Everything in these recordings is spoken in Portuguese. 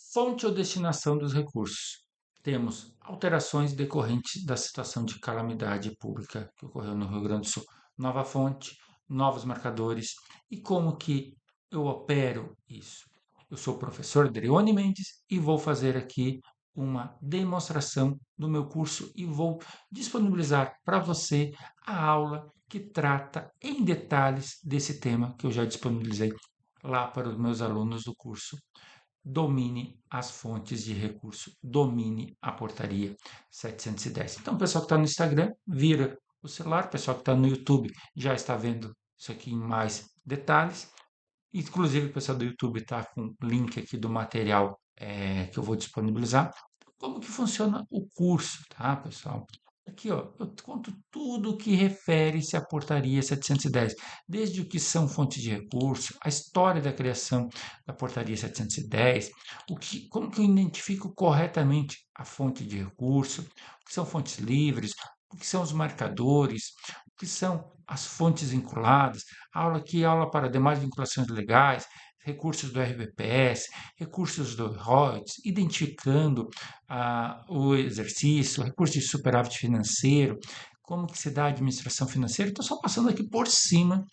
Fonte ou destinação dos recursos. Temos alterações decorrentes da situação de calamidade pública que ocorreu no Rio Grande do Sul. Nova fonte, novos marcadores e como que eu opero isso. Eu sou o professor Adrione Mendes e vou fazer aqui uma demonstração do meu curso e vou disponibilizar para você a aula que trata em detalhes desse tema que eu já disponibilizei lá para os meus alunos do curso. Domine as fontes de recurso, domine a portaria 710. Então, o pessoal que está no Instagram, vira o celular, o pessoal que está no YouTube já está vendo isso aqui em mais detalhes. Inclusive, o pessoal do YouTube está com o link aqui do material que eu vou disponibilizar. Como que funciona o curso, tá, pessoal? Aqui, ó, eu conto tudo o que refere-se à portaria 710, desde o que são fontes de recurso, a história da criação da portaria 710, como que eu identifico corretamente a fonte de recurso, o que são fontes livres, o que são os marcadores, o que são as fontes vinculadas, aula aqui, aula para demais vinculações legais, recursos do RBPS, recursos do ROITs, identificando o exercício, recurso de superávit financeiro, como que se dá a administração financeira. Estou só passando aqui por cima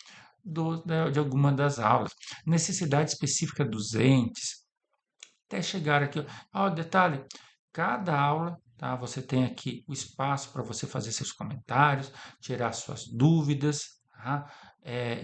de alguma das aulas. Necessidade específica dos entes, até chegar aqui. Ó, detalhe, cada aula, tá? Você tem aqui o espaço para você fazer seus comentários, tirar suas dúvidas, tá?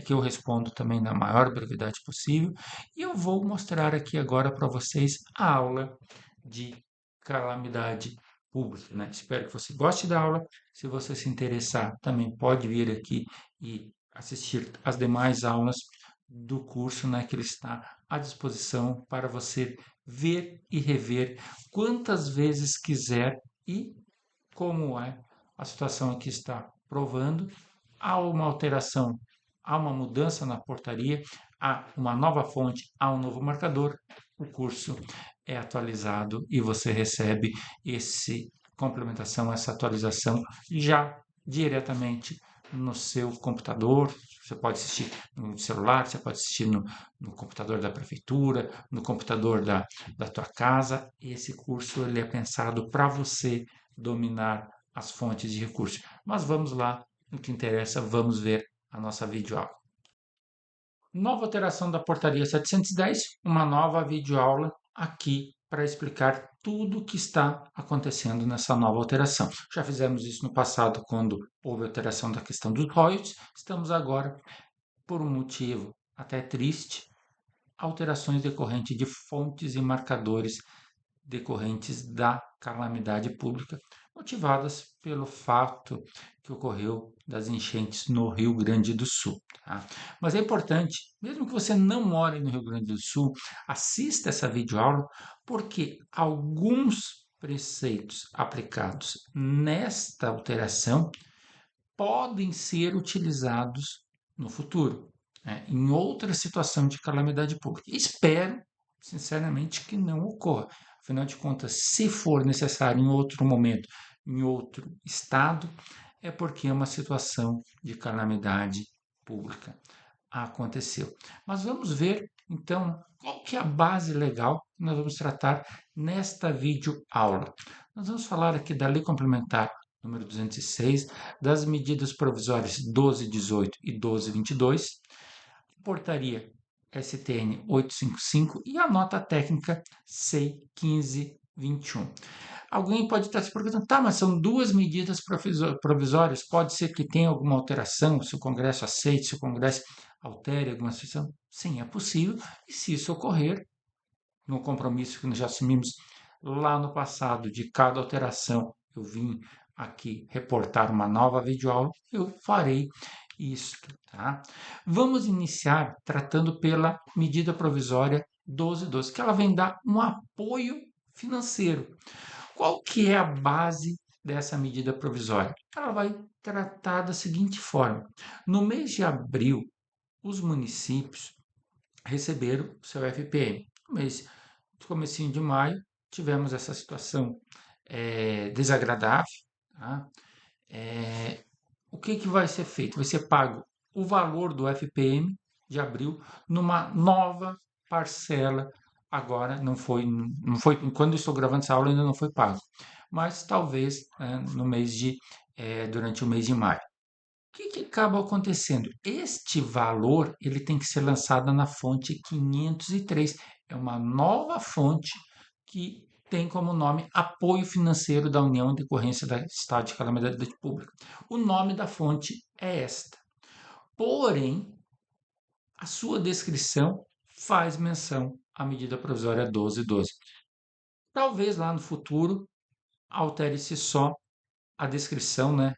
Que eu respondo também na maior brevidade possível. E eu vou mostrar aqui agora para vocês a aula de calamidade pública, né? Espero que você goste da aula. Se você se interessar, também pode vir aqui e assistir as demais aulas do curso, né, que ele está à disposição para você ver e rever quantas vezes quiser e como é a situação aqui está provando. Há uma alteração, há uma mudança na portaria, há uma nova fonte, há um novo marcador, o curso é atualizado e você recebe esse complementação, essa atualização já diretamente no seu computador. Você pode assistir no celular, você pode assistir no computador da prefeitura, no computador da tua casa. Esse curso ele é pensado para você dominar as fontes de recursos. Mas vamos lá, no que interessa, vamos ver a nossa videoaula. Nova alteração da portaria 710, uma nova videoaula aqui para explicar tudo o que está acontecendo nessa nova alteração. Já fizemos isso no passado quando houve alteração da questão dos royalties, estamos agora, por um motivo até triste, alterações decorrentes de fontes e marcadores decorrentes da calamidade pública, motivadas pelo fato que ocorreu das enchentes no Rio Grande do Sul. Tá? Mas é importante, mesmo que você não more no Rio Grande do Sul, assista essa videoaula, porque alguns preceitos aplicados nesta alteração podem ser utilizados no futuro, né, em outra situação de calamidade pública. Espero, sinceramente, que não ocorra. Afinal de contas, se for necessário em outro momento, em outro estado, é porque é uma situação de calamidade pública aconteceu. Mas vamos ver, então, qual que é a base legal que nós vamos tratar nesta videoaula. Nós vamos falar aqui da Lei Complementar número 206, das medidas provisórias 1218 e 1222, portaria STN 855 e a nota técnica C 1521. Alguém pode estar se perguntando, tá, mas são duas medidas provisórias, pode ser que tenha alguma alteração, se o Congresso aceite, se o Congresso altere alguma situação? Sim, é possível, e se isso ocorrer, no compromisso que nós já assumimos lá no passado, de cada alteração, eu vim aqui reportar uma nova videoaula, eu farei isso, tá? Vamos iniciar tratando pela medida provisória 1212, que ela vem dar um apoio financeiro. Qual que é a base dessa medida provisória? Ela vai tratar da seguinte forma: no mês de abril, os municípios receberam o seu FPM. No mês no comecinho de maio, tivemos essa situação desagradável. Tá? O que, que vai ser feito? Vai ser pago o valor do FPM de abril numa nova parcela agora não foi, quando eu estou gravando essa aula ainda não foi pago, mas talvez no mês durante o mês de maio. O que que acaba acontecendo? Este valor ele tem que ser lançado na fonte 503. É uma nova fonte que tem como nome Apoio Financeiro da União em decorrência da estado de calamidade pública. O nome da fonte é esta. Porém, a sua descrição faz menção à medida provisória 1212. Talvez lá no futuro altere-se só a descrição, né,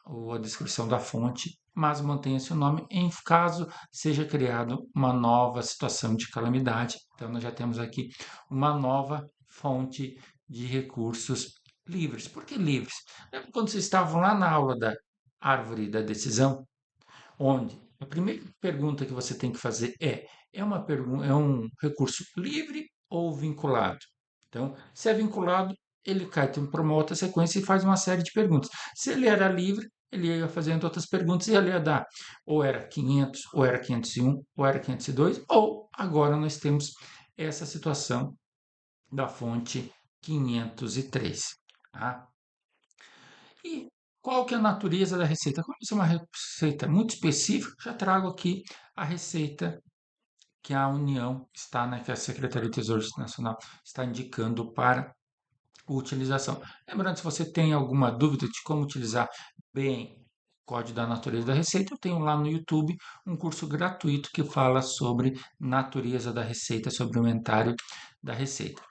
ou a descrição da fonte, mas mantenha-se o nome em caso seja criado uma nova situação de calamidade. Então, nós já temos aqui uma nova fonte de recursos livres. Por que livres? Lembra quando vocês estavam lá na aula da árvore da decisão, onde a primeira pergunta que você tem que fazer é um recurso livre ou vinculado? Então, se é vinculado, ele cai para uma outra sequência e faz uma série de perguntas. Se ele era livre, ele ia fazendo outras perguntas e ele ia dar ou era 500, ou era 501, ou era 502, ou agora nós temos essa situação da fonte 503. Tá? E qual que é a natureza da receita? Como isso é uma receita muito específica, já trago aqui a receita que a União está, né, que a Secretaria do Tesouro Nacional está indicando para utilização. Lembrando, se você tem alguma dúvida de como utilizar bem o Código da Natureza da Receita, eu tenho lá no YouTube um curso gratuito que fala sobre natureza da receita, sobre o inventário da receita.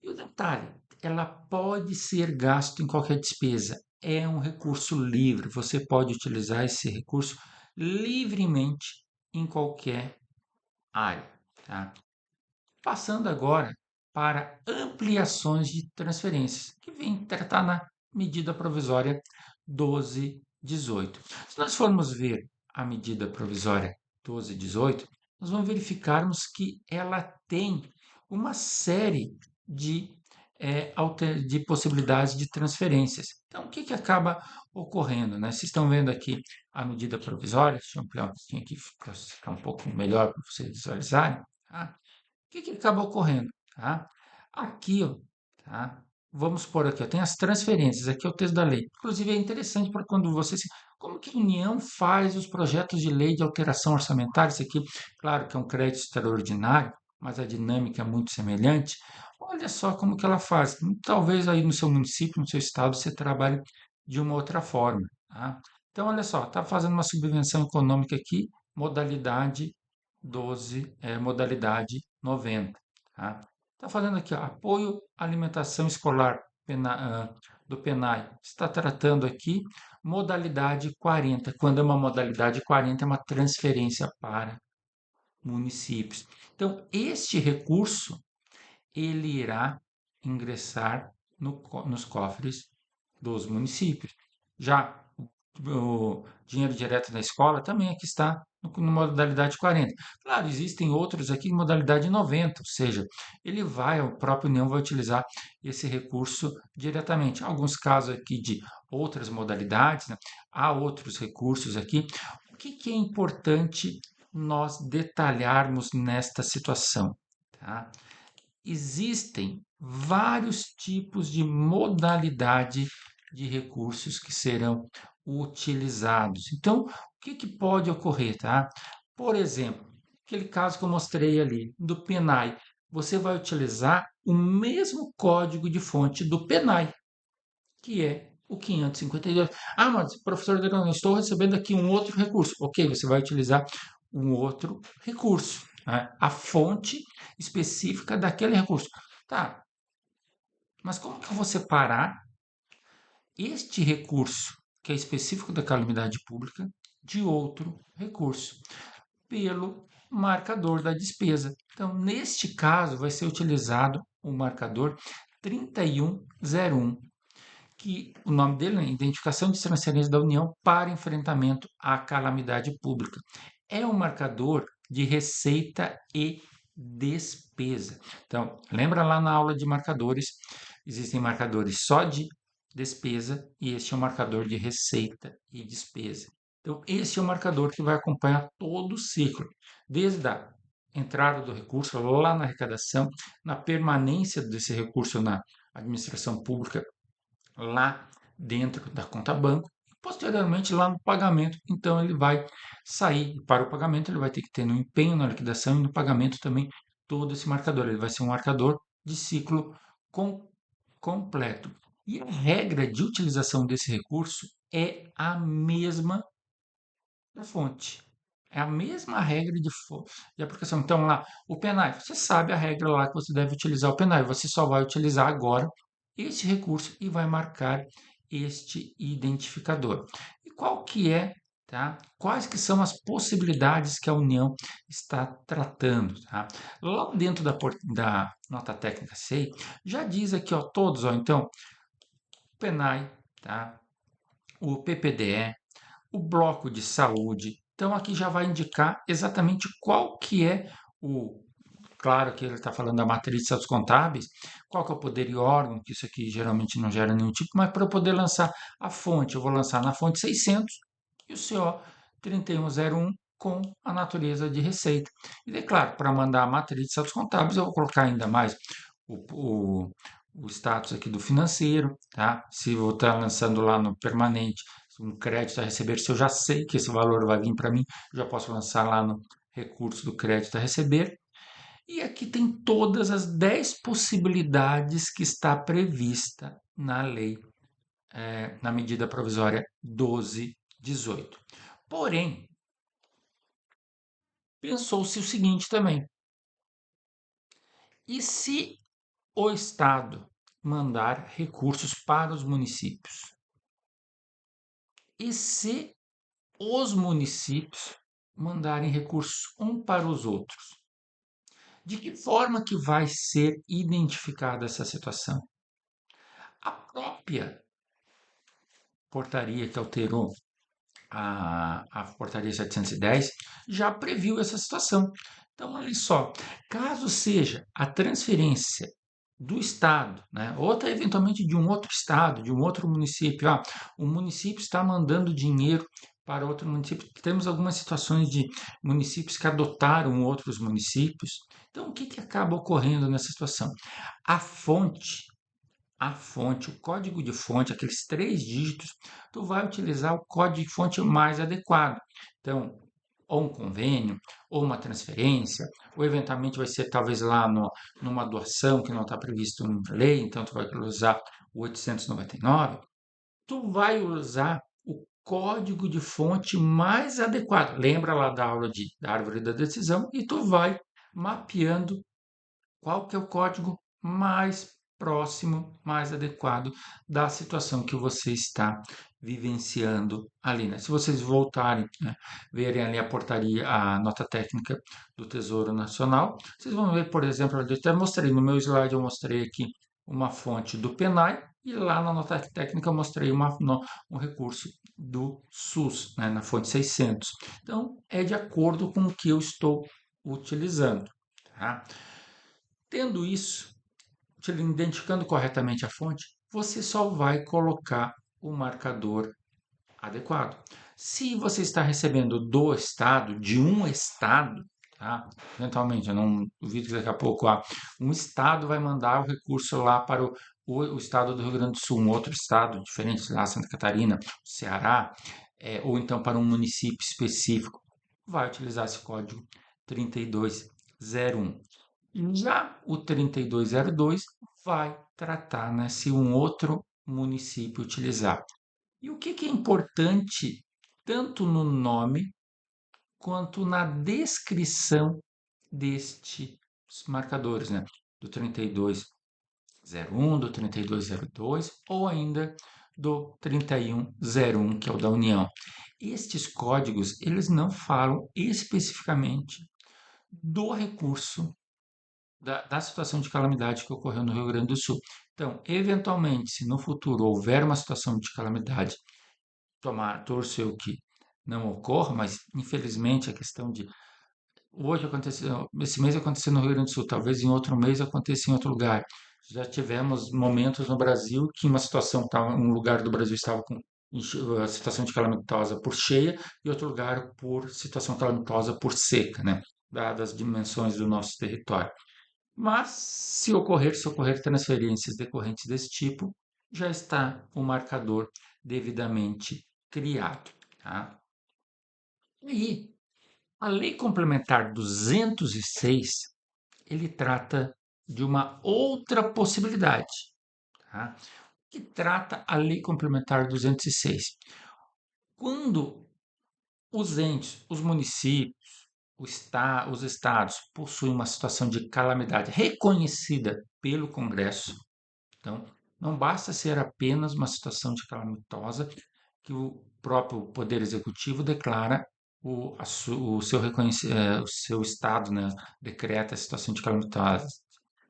E o detalhe, ela pode ser gasto em qualquer despesa. É um recurso livre. Você pode utilizar esse recurso livremente em qualquer área. Tá? Passando agora para ampliações de transferências, que vem tratar na medida provisória 1218. Se nós formos ver a medida provisória 1218, nós vamos verificarmos que ela tem uma série de, de possibilidades de transferências. Então, o que, que acaba ocorrendo? Né? Vocês estão vendo aqui a medida provisória, deixa eu ampliar um pouquinho aqui para ficar um pouco melhor para vocês visualizarem. Tá? O que que acaba ocorrendo? Tá? Aqui, ó, tá? Vamos por aqui, ó, tem as transferências, aqui é o texto da lei. Inclusive é interessante para quando você como que a União faz os projetos de lei de alteração orçamentária? Isso aqui, claro que é um crédito extraordinário, mas a dinâmica é muito semelhante. Olha só como que ela faz. Talvez aí no seu município, no seu estado, você trabalhe de uma outra forma, tá? Então, olha só, está fazendo uma subvenção econômica aqui, modalidade 12, modalidade 90. Tá? Tá fazendo aqui, ó, apoio à alimentação escolar do PENAI. Está tratando aqui modalidade 40. Quando é uma modalidade 40, é uma transferência para municípios. Então, este recurso, ele irá ingressar nos cofres dos municípios. Já o dinheiro direto da escola também aqui está na modalidade 40. Claro, existem outros aqui em modalidade 90, ou seja, o próprio União vai utilizar esse recurso diretamente. Alguns casos aqui de outras modalidades, né? Há outros recursos aqui. O que que é importante nós detalharmos nesta situação? Tá? Existem vários tipos de modalidade de recursos que serão utilizados. Então, o que que pode ocorrer, tá? Por exemplo, aquele caso que eu mostrei ali do PENAI, você vai utilizar o mesmo código de fonte do PENAI, que é o 552. Ah, mas professor, eu estou recebendo aqui um outro recurso. Ok, você vai utilizar um outro recurso, né? A fonte específica daquele recurso. Tá, mas como que eu vou separar este recurso, que é específico da calamidade pública, de outro recurso? Pelo marcador da despesa. Então, neste caso, vai ser utilizado o marcador 3101, que o nome dele é Identificação de Transferência da União para Enfrentamento à Calamidade Pública. É um marcador de receita e despesa. Então, lembra lá na aula de marcadores, existem marcadores só de despesa e este é o marcador de receita e despesa. Então, esse é o marcador que vai acompanhar todo o ciclo, desde a entrada do recurso lá na arrecadação, na permanência desse recurso na administração pública, lá dentro da conta banco, e posteriormente lá no pagamento. Então ele vai sair para o pagamento, ele vai ter que ter no empenho, na liquidação e no pagamento também todo esse marcador. Ele vai ser um marcador de ciclo com, completo. E a regra de utilização desse recurso é a mesma da fonte. É a mesma regra de aplicação. Então, lá, o PNAE, você sabe a regra lá que você deve utilizar o PNAE. Você só vai utilizar agora esse recurso e vai marcar este identificador. E qual que é, tá? Quais que são as possibilidades que a União está tratando, tá? Lá dentro da nota técnica 6, já diz aqui, ó, todos, ó, então, o PNAE, tá? O PPDE, o bloco de saúde. Então aqui já vai indicar exatamente qual que é o, claro que ele está falando da matriz de saldos contábeis, qual que é o poder e órgão, que isso aqui geralmente não gera nenhum tipo, mas para eu poder lançar a fonte, eu vou lançar na fonte 600 e o CO 3101 com a natureza de receita. E daí, claro, para mandar a matriz de saldos contábeis, eu vou colocar ainda mais o, o, o status aqui do financeiro, tá? Se eu estar lançando lá no permanente, um crédito a receber, se eu já sei que esse valor vai vir para mim, eu já posso lançar lá no recurso do crédito a receber. E aqui tem todas as 10 possibilidades que está prevista na lei, na medida provisória 1218. Porém, pensou-se o seguinte também: e se o Estado mandar recursos para os municípios? E se os municípios mandarem recursos um para os outros? De que forma que vai ser identificada essa situação? A própria portaria que alterou a portaria 710 já previu essa situação. Então, olha só, caso seja a transferência do Estado, né, ou até eventualmente de um outro Estado, de um outro município, o município está mandando dinheiro para outro município. Temos algumas situações de municípios que adotaram outros municípios. Então, o que, que acaba ocorrendo nessa situação? A fonte o código de fonte, aqueles 3 dígitos, tu vai utilizar o código de fonte mais adequado. Então, ou um convênio, ou uma transferência, ou eventualmente vai ser talvez lá numa doação que não está previsto em lei, então tu vai usar o 899, tu vai usar o código de fonte mais adequado. Lembra lá da aula da árvore da decisão e tu vai mapeando qual que é o código mais próximo, mais adequado da situação que você está vivenciando ali, né? Se vocês voltarem, né, verem ali a portaria, a nota técnica do Tesouro Nacional, vocês vão ver, por exemplo, eu até mostrei no meu slide, eu mostrei aqui uma fonte do PENAI e lá na nota técnica eu mostrei um recurso do SUS, né, na fonte 600. Então, é de acordo com o que eu estou utilizando, tá? Tendo isso, identificando corretamente a fonte, você só vai colocar o marcador adequado. Se você está recebendo do estado, de um estado, tá? Eventualmente, eu não duvido que daqui a pouco um estado vai mandar o recurso lá para o estado do Rio Grande do Sul, um outro estado diferente, lá Santa Catarina, Ceará, ou então para um município específico, vai utilizar esse código 3201. Já o 3202 vai tratar, né, se um outro município utilizar. E o que que é importante tanto no nome quanto na descrição destes marcadores, né? Do 3201, do 3202 ou ainda do 3101, que é o da União. Estes códigos, eles não falam especificamente do recurso da situação de calamidade que ocorreu no Rio Grande do Sul. Então, eventualmente, se no futuro houver uma situação de calamidade, torcer que não ocorra, mas infelizmente a questão de hoje aconteceu, esse mês aconteceu no Rio Grande do Sul, talvez em outro mês aconteça em outro lugar. Já tivemos momentos no Brasil que uma situação, um lugar do Brasil estava com a situação de calamitosa por cheia e outro lugar por situação calamitosa por seca, né? dadas as dimensões do nosso território. Mas, se ocorrer transferências decorrentes desse tipo, já está o marcador devidamente criado. Tá? E a Lei Complementar 206, ele trata de uma outra possibilidade. Tá? Que trata a Lei Complementar 206? Quando os entes, os municípios, os estados possuem uma situação de calamidade reconhecida pelo Congresso, então não basta ser apenas uma situação de calamitosa que o próprio Poder Executivo declara o seu, o seu estado, né, decreta a situação de calamitosa,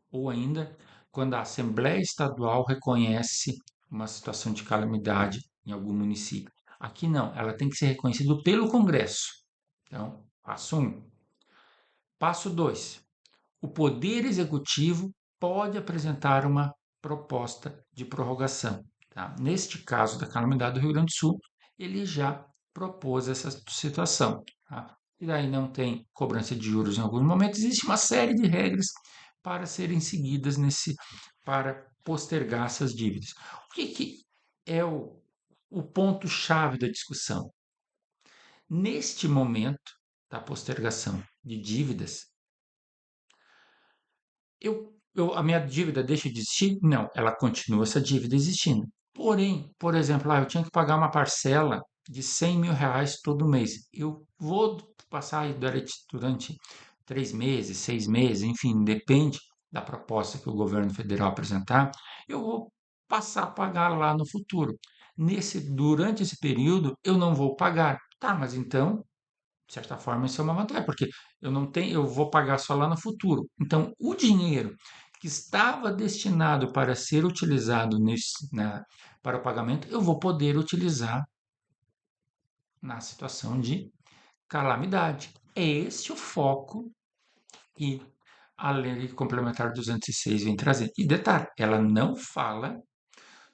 ou ainda quando a Assembleia Estadual reconhece uma situação de calamidade em algum município. Aqui não, ela tem que ser reconhecida pelo Congresso. Então, passo 1. Passo 2. O Poder Executivo pode apresentar uma proposta de prorrogação. Tá? Neste caso da calamidade do Rio Grande do Sul, ele já propôs essa situação. Tá? E daí não tem cobrança de juros em alguns momentos. Existe uma série de regras para serem seguidas para postergar essas dívidas. O que é o ponto-chave da discussão? Neste momento da postergação de dívidas, a minha dívida deixa de existir? Não, ela continua essa dívida existindo. Porém, por exemplo, eu tinha que pagar uma parcela de R$ 100.000 todo mês. Eu vou passar aí durante 3 meses, 6 meses, enfim, depende da proposta que o governo federal apresentar, eu vou passar a pagar lá no futuro. Durante esse período, eu não vou pagar. Tá, mas então de certa forma, isso é uma vantagem, porque eu vou pagar só lá no futuro. Então, o dinheiro que estava destinado para ser utilizado para o pagamento, eu vou poder utilizar na situação de calamidade. É esse o foco que a Lei Complementar 206 vem trazer. E detalhe, ela não fala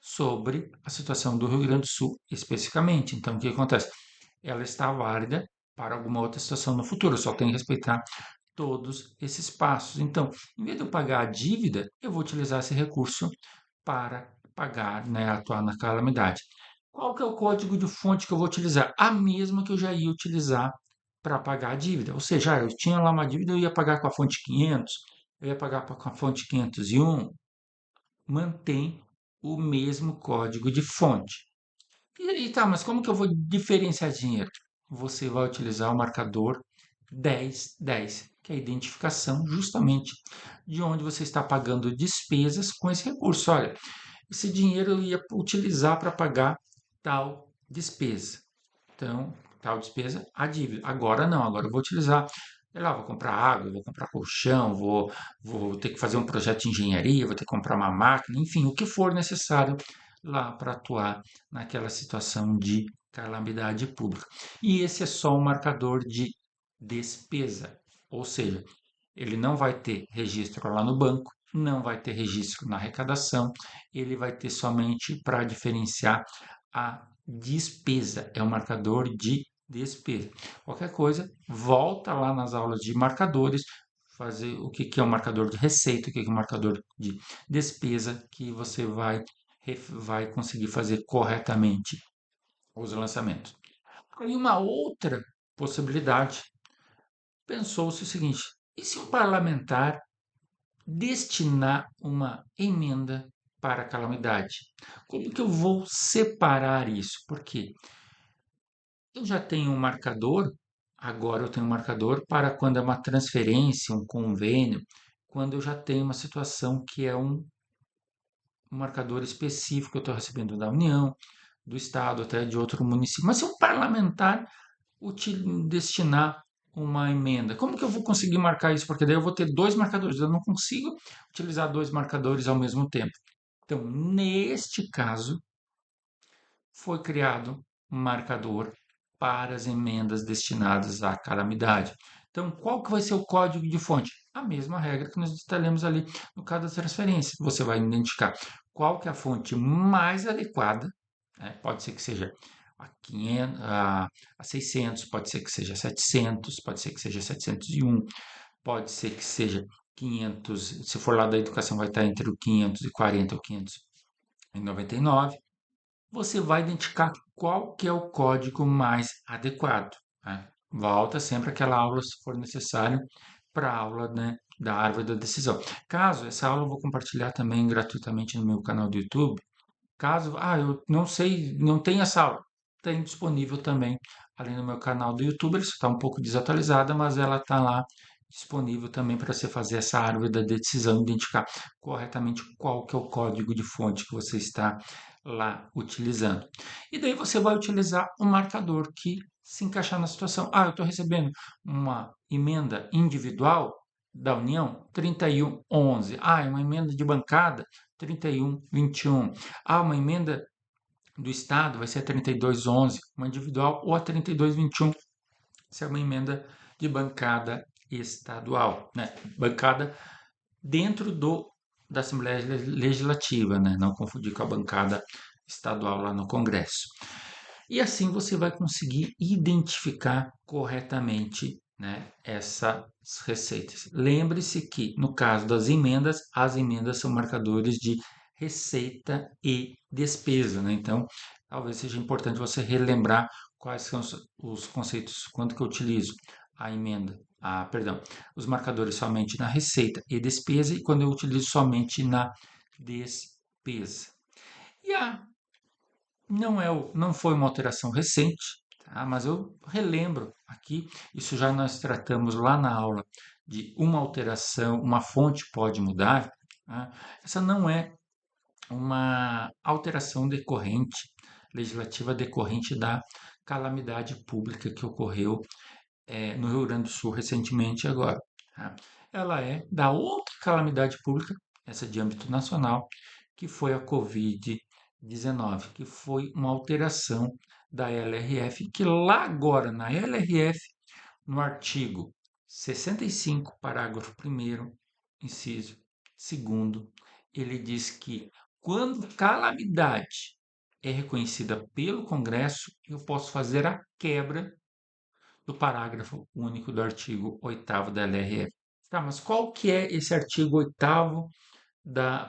sobre a situação do Rio Grande do Sul especificamente. Então, o que acontece? Ela está válida para alguma outra situação no futuro, só tem que respeitar todos esses passos. Então, em vez de eu pagar a dívida, eu vou utilizar esse recurso para pagar, né, atuar na calamidade. Qual que é o código de fonte que eu vou utilizar? A mesma que eu já ia utilizar para pagar a dívida. Ou seja, eu tinha lá uma dívida, eu ia pagar com a fonte 500, eu ia pagar com a fonte 501, mantém o mesmo código de fonte. E tá, mas como que eu vou diferenciar dinheiro? Você vai utilizar o marcador 1010, que é a identificação justamente de onde você está pagando despesas com esse recurso. Olha, esse dinheiro eu ia utilizar para pagar tal despesa. Então, tal despesa, a dívida. Agora não, agora eu vou utilizar, sei lá, vou comprar água, vou comprar colchão, vou ter que fazer um projeto de engenharia, vou ter que comprar uma máquina, enfim, o que for necessário lá para atuar naquela situação de calamidade pública. E esse é só um marcador de despesa, ou seja, ele não vai ter registro lá no banco, não vai ter registro na arrecadação, ele vai ter somente para diferenciar a despesa, é um marcador de despesa. Qualquer coisa, volta lá nas aulas de marcadores, fazer o que é um marcador de receita, o que é um marcador de despesa, que você vai conseguir fazer corretamente os lançamentos. Aí uma outra possibilidade, pensou-se o seguinte: e se um parlamentar destinar uma emenda para a calamidade? Como que eu vou separar isso? Porque eu já tenho um marcador, agora eu tenho um marcador para quando é uma transferência, um convênio, quando eu já tenho uma situação que é um marcador específico que eu estou recebendo da União, do Estado, até de outro município. Mas se um parlamentar destinar uma emenda, como que eu vou conseguir marcar isso? Porque daí eu vou ter dois marcadores, eu não consigo utilizar dois marcadores ao mesmo tempo. Então, neste caso, foi criado um marcador para as emendas destinadas à calamidade. Então, qual que vai ser o código de fonte? A mesma regra que nós detalhamos ali no caso da transferência. Você vai identificar qual que é a fonte mais adequada, né? Pode ser que seja a 500, a 600, pode ser que seja 700, pode ser que seja 701, pode ser que seja 500, se for lá da educação vai estar entre o 540 e o 599. Você vai identificar qual que é o código mais adequado, né? Volta sempre àquela aula se for necessário para a aula, né, da árvore da decisão. Caso essa aula eu vou compartilhar também gratuitamente no meu canal do YouTube. Caso, eu não sei, não tem essa aula, tem disponível também ali no meu canal do YouTube. Ele está um pouco desatualizada, mas ela está lá disponível também para você fazer essa árvore da decisão, identificar corretamente qual que é o código de fonte que você está lá utilizando. E daí você vai utilizar o marcador que se encaixar na situação. Eu estou recebendo uma emenda individual da União 3111. É uma emenda de bancada 3121. Uma emenda do Estado vai ser a 3211, uma individual, ou a 3221, se é uma emenda de bancada estadual, né? Bancada dentro da Assembleia Legislativa, né? Não confundir com a bancada estadual lá no Congresso. E assim você vai conseguir identificar corretamente, né, essas receitas. Lembre-se que, no caso das emendas, as emendas são marcadores de receita e despesa, né? Então, talvez seja importante você relembrar quais são os conceitos, quando que eu utilizo a emenda, perdão, os marcadores somente na receita e despesa e quando eu utilizo somente na despesa. E não foi uma alteração recente, tá? Mas eu relembro aqui, isso já nós tratamos lá na aula de uma alteração, uma fonte pode mudar, tá? Essa não é uma alteração decorrente, legislativa decorrente da calamidade pública que ocorreu no Rio Grande do Sul recentemente agora, tá? Ela é da outra calamidade pública, essa de âmbito nacional, que foi a Covid-19, que foi uma alteração da LRF, que lá agora na LRF, no artigo 65, parágrafo 1º, inciso 2º, ele diz que quando calamidade é reconhecida pelo Congresso, eu posso fazer a quebra do parágrafo único do artigo 8º da LRF. Tá, mas qual que é esse artigo 8º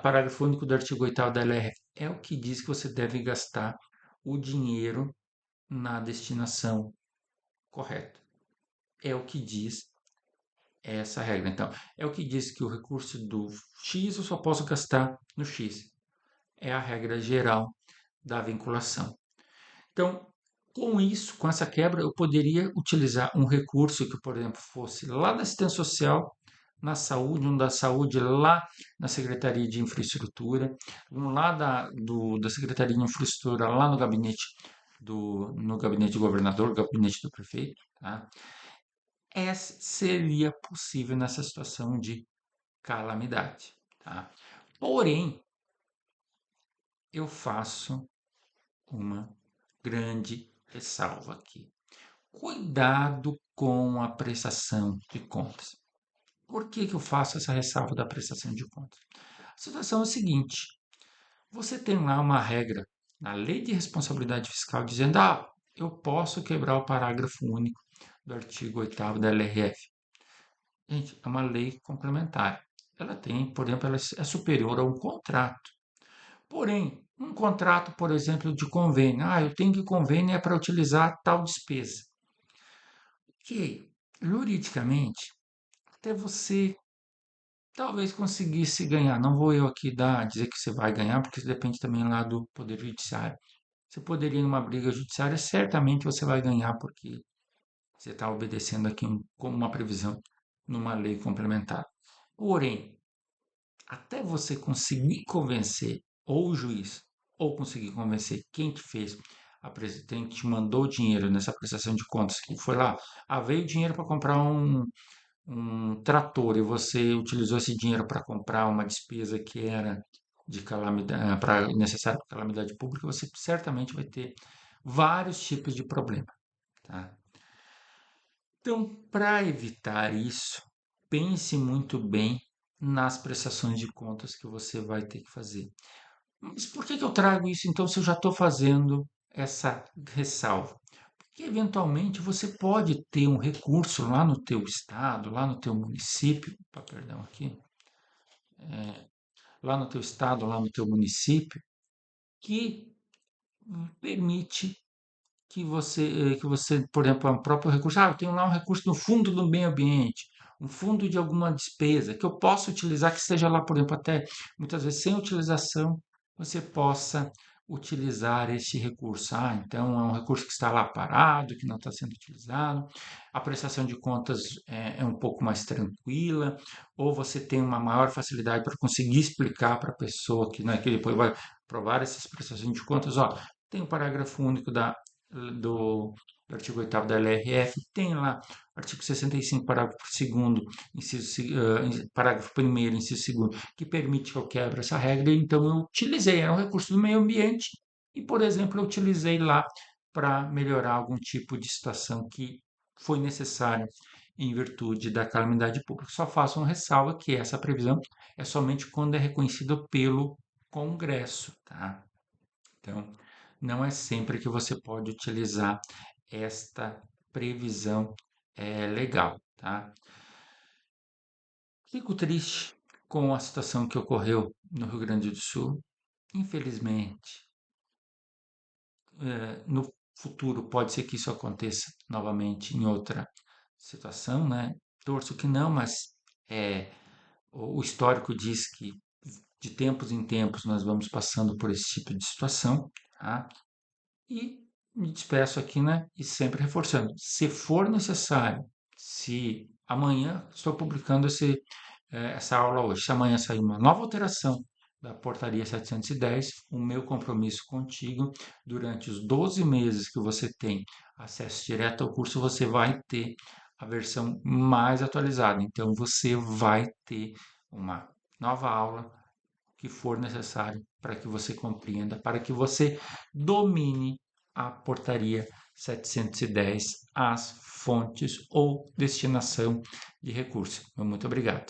parágrafo único do artigo 8º da LRF? É o que diz que você deve gastar o dinheiro na destinação correta. É o que diz essa regra. Então, é o que diz que o recurso do X eu só posso gastar no X. É a regra geral da vinculação. Então, com isso, com essa quebra, eu poderia utilizar um recurso que, por exemplo, fosse lá da assistência social, na saúde, um da saúde lá na Secretaria de Infraestrutura, um lá da Secretaria de Infraestrutura lá no gabinete do governador, gabinete do prefeito, tá? Essa seria possível nessa situação de calamidade, tá? Porém, eu faço uma grande ressalva aqui. Cuidado com a prestação de contas. Por que que eu faço essa ressalva da prestação de contas? A situação é a seguinte: você tem lá uma regra na Lei de Responsabilidade Fiscal dizendo, eu posso quebrar o parágrafo único do artigo 8º da LRF. Gente, é uma lei complementar. Ela tem, por exemplo, ela é superior a um contrato. Porém, um contrato, por exemplo, de convênio. Eu tenho que convênio é para utilizar tal despesa. Ok, juridicamente, até você talvez conseguisse ganhar. Não vou eu aqui dizer que você vai ganhar, porque isso depende também lá do Poder Judiciário. Você poderia ir numa briga judiciária, certamente você vai ganhar, porque você está obedecendo aqui como uma previsão numa lei complementar. Porém, até você conseguir convencer ou o juiz, ou conseguir convencer quem te fez, quem te mandou dinheiro nessa prestação de contas, que foi lá, veio dinheiro para comprar um trator e você utilizou esse dinheiro para comprar uma despesa que era de calamidade, necessária para calamidade pública, você certamente vai ter vários tipos de problema, tá? Então, para evitar isso, pense muito bem nas prestações de contas que você vai ter que fazer. Mas por que que eu trago isso então se eu já estou fazendo essa ressalva? Porque eventualmente você pode ter um recurso lá no teu estado, lá no teu município, perdão aqui, lá no teu estado, lá no teu município, que permite que você, por exemplo, o próprio recurso, eu tenho lá um recurso no fundo do meio ambiente, um fundo de alguma despesa que eu possa utilizar, que esteja lá, por exemplo, até muitas vezes sem utilização, você possa utilizar este recurso. Então é um recurso que está lá parado, que não está sendo utilizado, a prestação de contas é um pouco mais tranquila, ou você tem uma maior facilidade para conseguir explicar para a pessoa que, né, que depois vai provar essas prestações de contas, ó, tem o parágrafo único do, do artigo 8º da LRF, tem lá o artigo 65, parágrafo 2º, parágrafo 1º, inciso 2º, que permite que eu quebre essa regra, então eu utilizei, era um recurso do meio ambiente, e, por exemplo, eu utilizei lá para melhorar algum tipo de situação que foi necessária em virtude da calamidade pública. Só faço uma ressalva que essa previsão é somente quando é reconhecido pelo Congresso, tá? Então, não é sempre que você pode utilizar esta previsão legal, tá? Fico triste com a situação que ocorreu no Rio Grande do Sul. Infelizmente, no futuro pode ser que isso aconteça novamente em outra situação, né? Torço que não, mas é, o histórico diz que de tempos em tempos nós vamos passando por esse tipo de situação, tá? E me despeço aqui, né? E sempre reforçando, se for necessário, se amanhã estou publicando essa aula hoje, se amanhã sair uma nova alteração da portaria 710, o meu compromisso contigo, durante os 12 meses que você tem acesso direto ao curso, você vai ter a versão mais atualizada. Então, você vai ter uma nova aula que for necessário para que você compreenda, para que você domine a portaria 710, as fontes ou destinação de recursos. Muito obrigado.